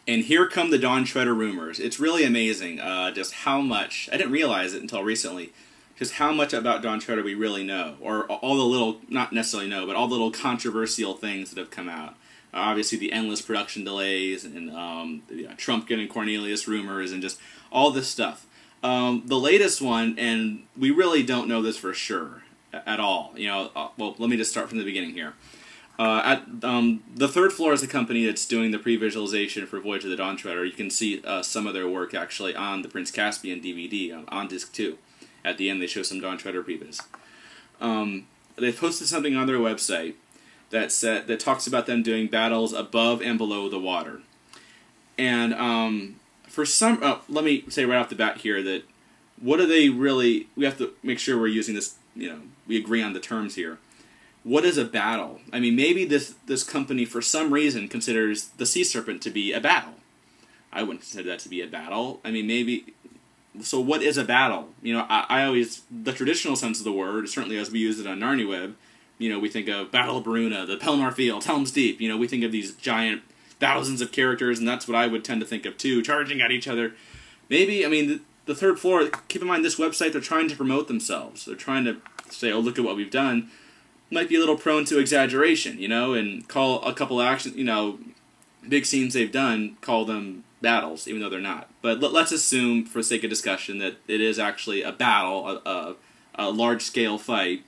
And here come the Dawn Treader rumors. It's really amazing just how much, I didn't realize it until recently, just how much about Dawn Treader we really know. Or all the little, not necessarily know, but all the little controversial things that have come out. Obviously the endless production delays, and Trumpkin and Cornelius rumors, and just all this stuff. The latest one, and we really don't know this for sure at all. Well, let me just start from the beginning here. At the third floor is the company that's doing the pre-visualization for Voyage of the Dawn Treader. You can see some of their work actually on the Prince Caspian DVD on disc 2. At the end, they show some Dawn Treader previs. They posted something on their website that talks about them doing battles above and below the water. And for some, let me say right off the bat here that what do they really? We have to make sure we're using this. We agree on the terms here. What is a battle? I mean, maybe this company, for some reason, considers the Sea Serpent to be a battle. I wouldn't consider that to be a battle. I mean, maybe... So what is a battle? I always... The traditional sense of the word, certainly as we use it on NarniWeb, we think of Battle of Baruna, the Pelennor Field, Helm's Deep. We think of these giant thousands of characters, and that's what I would tend to think of, too, charging at each other. Maybe, I mean, the third floor, keep in mind this website, they're trying to promote themselves. They're trying to say, oh, look at what we've done. Might be a little prone to exaggeration, and call a couple actions, big scenes they've done, call them battles, even though they're not. But let's assume, for the sake of discussion, that it is actually a battle, a large-scale fight,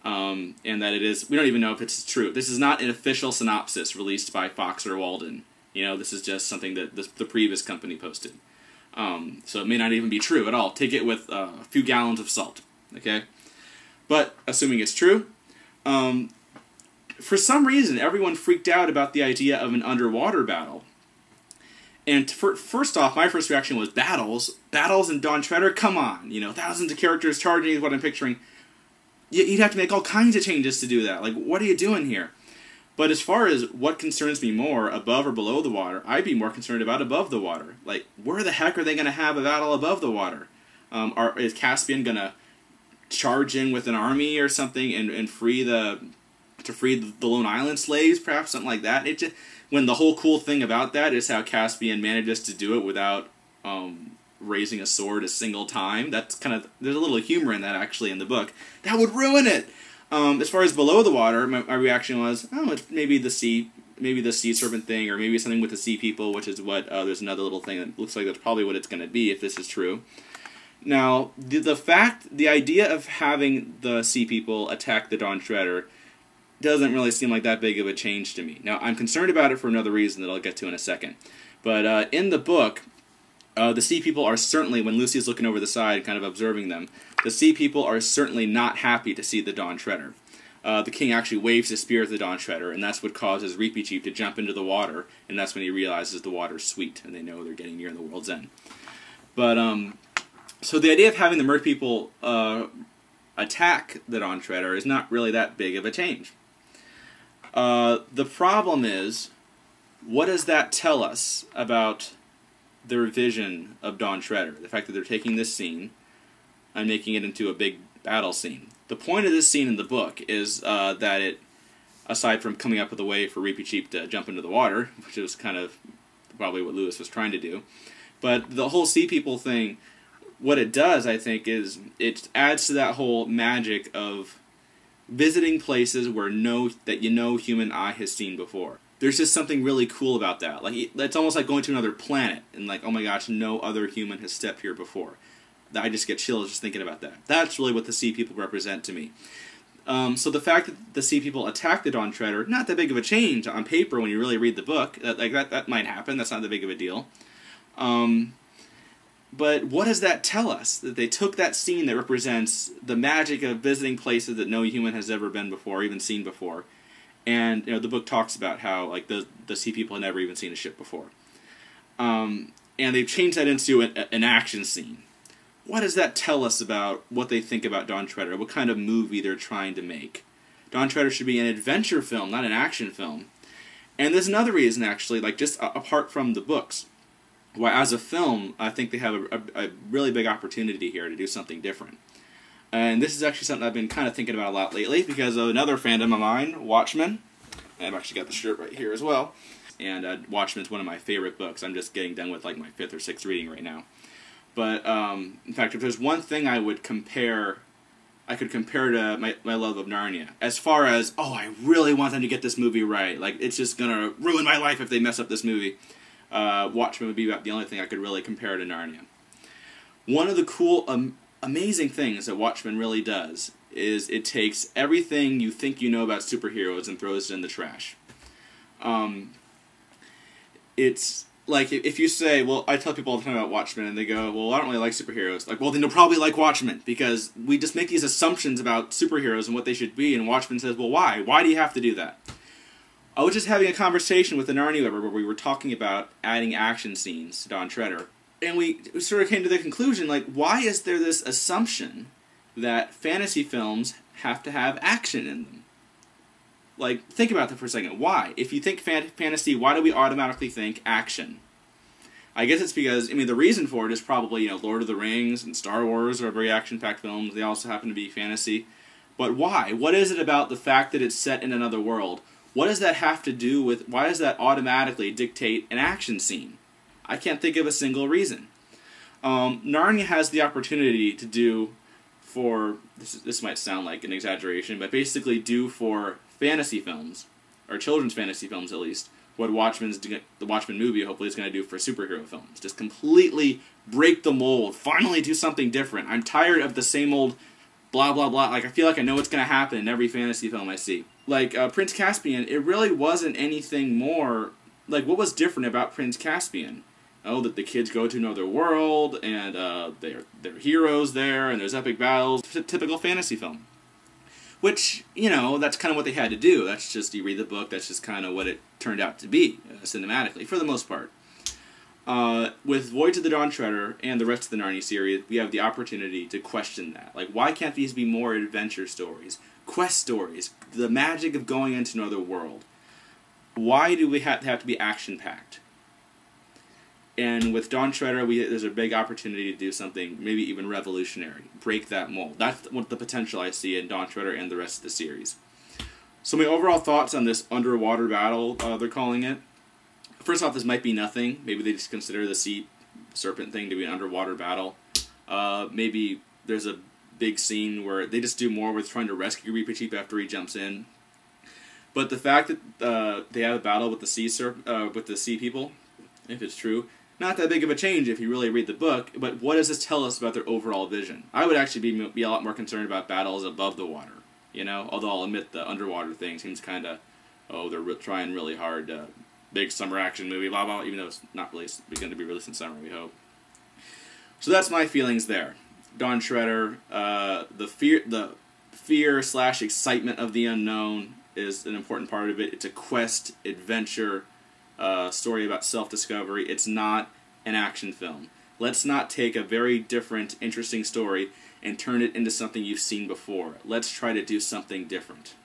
and that it is, we don't even know if it's true. This is not an official synopsis released by Fox or Walden. This is just something that the previous company posted. So it may not even be true at all. Take it with a few gallons of salt, okay? But, assuming it's true, for some reason, everyone freaked out about the idea of an underwater battle. And first off, my first reaction was battles? Battles in Dawn Treader? Come on, thousands of characters charging is what I'm picturing. You'd have to make all kinds of changes to do that. Like, what are you doing here? But as far as what concerns me more, above or below the water, I'd be more concerned about above the water. Like, where the heck are they going to have a battle above the water? Is Caspian going to charge in with an army or something and free the Lone Island slaves, perhaps something like that? When the whole cool thing about that is how Caspian manages to do it without raising a sword a single time. That's there's a little humor in that actually in the book. That would ruin it. As far as below the water, my reaction was, oh, it's maybe the sea serpent thing, or maybe something with the sea people, which is what there's another little thing that looks like that's probably what it's going to be if this is true. Now, the idea of having the sea people attack the Dawn Treader doesn't really seem like that big of a change to me. Now, I'm concerned about it for another reason that I'll get to in a second. But in the book, the sea people are certainly, when Lucy's looking over the side, kind of observing them, the sea people are certainly not happy to see the Dawn Treader. The king actually waves his spear at the Dawn Treader, and that's what causes Reepicheep to jump into the water, and that's when he realizes the water's sweet, and they know they're getting near the world's end. But, so the idea of having the Mer people attack the Dawn Treader is not really that big of a change. The problem is, what does that tell us about their vision of Dawn Treader? The fact that they're taking this scene and making it into a big battle scene. The point of this scene in the book is that it, aside from coming up with a way for Reepicheep to jump into the water, which is kind of probably what Lewis was trying to do, but the whole sea people thing, what it does, I think, is it adds to that whole magic of visiting places where human eye has seen before. There's just something really cool about that. Like, it's almost like going to another planet and like, oh my gosh, no other human has stepped here before. I just get chills just thinking about that. That's really what the sea people represent to me. So the fact that the sea people attack the Dawn Treader, not that big of a change on paper when you really read the book. That might happen. That's not that big of a deal. But what does that tell us? That they took that scene that represents the magic of visiting places that no human has ever been before, even seen before. And the book talks about how like the sea people had never even seen a ship before. And they've changed that into an action scene. What does that tell us about what they think about Dawn Treader? What kind of movie they're trying to make? Dawn Treader should be an adventure film, not an action film. And there's another reason, actually, like just apart from the books, why as a film, I think they have a really big opportunity here to do something different. And this is actually something I've been kind of thinking about a lot lately because of another fandom of mine, Watchmen. And I've actually got the shirt right here as well. And Watchmen's one of my favorite books. I'm just getting done with like my 5th or 6th reading right now. But in fact, if there's one thing I could compare to my love of Narnia, as far as, oh, I really want them to get this movie right, like it's just gonna ruin my life if they mess up this movie, Watchmen would be about the only thing I could really compare to Narnia. One of the cool, amazing things that Watchmen really does is it takes everything you think you know about superheroes and throws it in the trash. It's like, if you say, well, I tell people all the time about Watchmen, and they go, well, I don't really like superheroes. Like, well, then you'll probably like Watchmen, because we just make these assumptions about superheroes and what they should be, and Watchmen says, well, why? Why do you have to do that? I was just having a conversation with an Narnia lover where we were talking about adding action scenes to Dawn Treader, and we sort of came to the conclusion, like, why is there this assumption that fantasy films have to have action in them? Like, think about that for a second. Why? If you think fantasy, why do we automatically think action? I guess it's because, I mean, the reason for it is probably, you know, Lord of the Rings and Star Wars are very action-packed films. They also happen to be fantasy. But why? What is it about the fact that it's set in another world? What does that have to do with, why does that automatically dictate an action scene? I can't think of a single reason. Narnia has the opportunity to do for, this might sound like an exaggeration, but basically do for fantasy films, or children's fantasy films at least, what the Watchmen movie hopefully is going to do for superhero films. Just completely break the mold, finally do something different. I'm tired of the same old blah blah blah. Like, I feel like I know what's going to happen in every fantasy film I see. Like, Prince Caspian, it really wasn't anything more, like, what was different about Prince Caspian? Oh, that the kids go to another world, and they're heroes there, and there's epic battles. Typical fantasy film. Which, you know, that's kind of what they had to do. That's just, you read the book, that's just kind of what it turned out to be, cinematically, for the most part. With Voyage of the Dawn Treader and the rest of the Narnia series, we have the opportunity to question that. Like, why can't these be more adventure stories? Quest stories? The magic of going into another world? Why do we have to be action-packed? And with Dawn Treader, there's a big opportunity to do something maybe even revolutionary. Break that mold. That's what the potential I see in Dawn Treader and the rest of the series. So my overall thoughts on this underwater battle, they're calling it. First off, this might be nothing. Maybe they just consider the sea serpent thing to be an underwater battle. Maybe there's a big scene where they just do more with trying to rescue Reepicheep after he jumps in. But the fact that they have a battle with the sea people, if it's true, not that big of a change if you really read the book, but what does this tell us about their overall vision? I would actually be a lot more concerned about battles above the water, you know? Although I'll admit the underwater thing seems kind of, oh, they're trying really hard, big summer action movie, blah, blah, even though it's not really going to be released in summer, we hope. So that's my feelings there. Dawn Treader, the fear/excitement of the unknown is an important part of it. It's a quest, adventure, story about self-discovery. It's not an action film. Let's not take a very different, interesting story and turn it into something you've seen before. Let's try to do something different.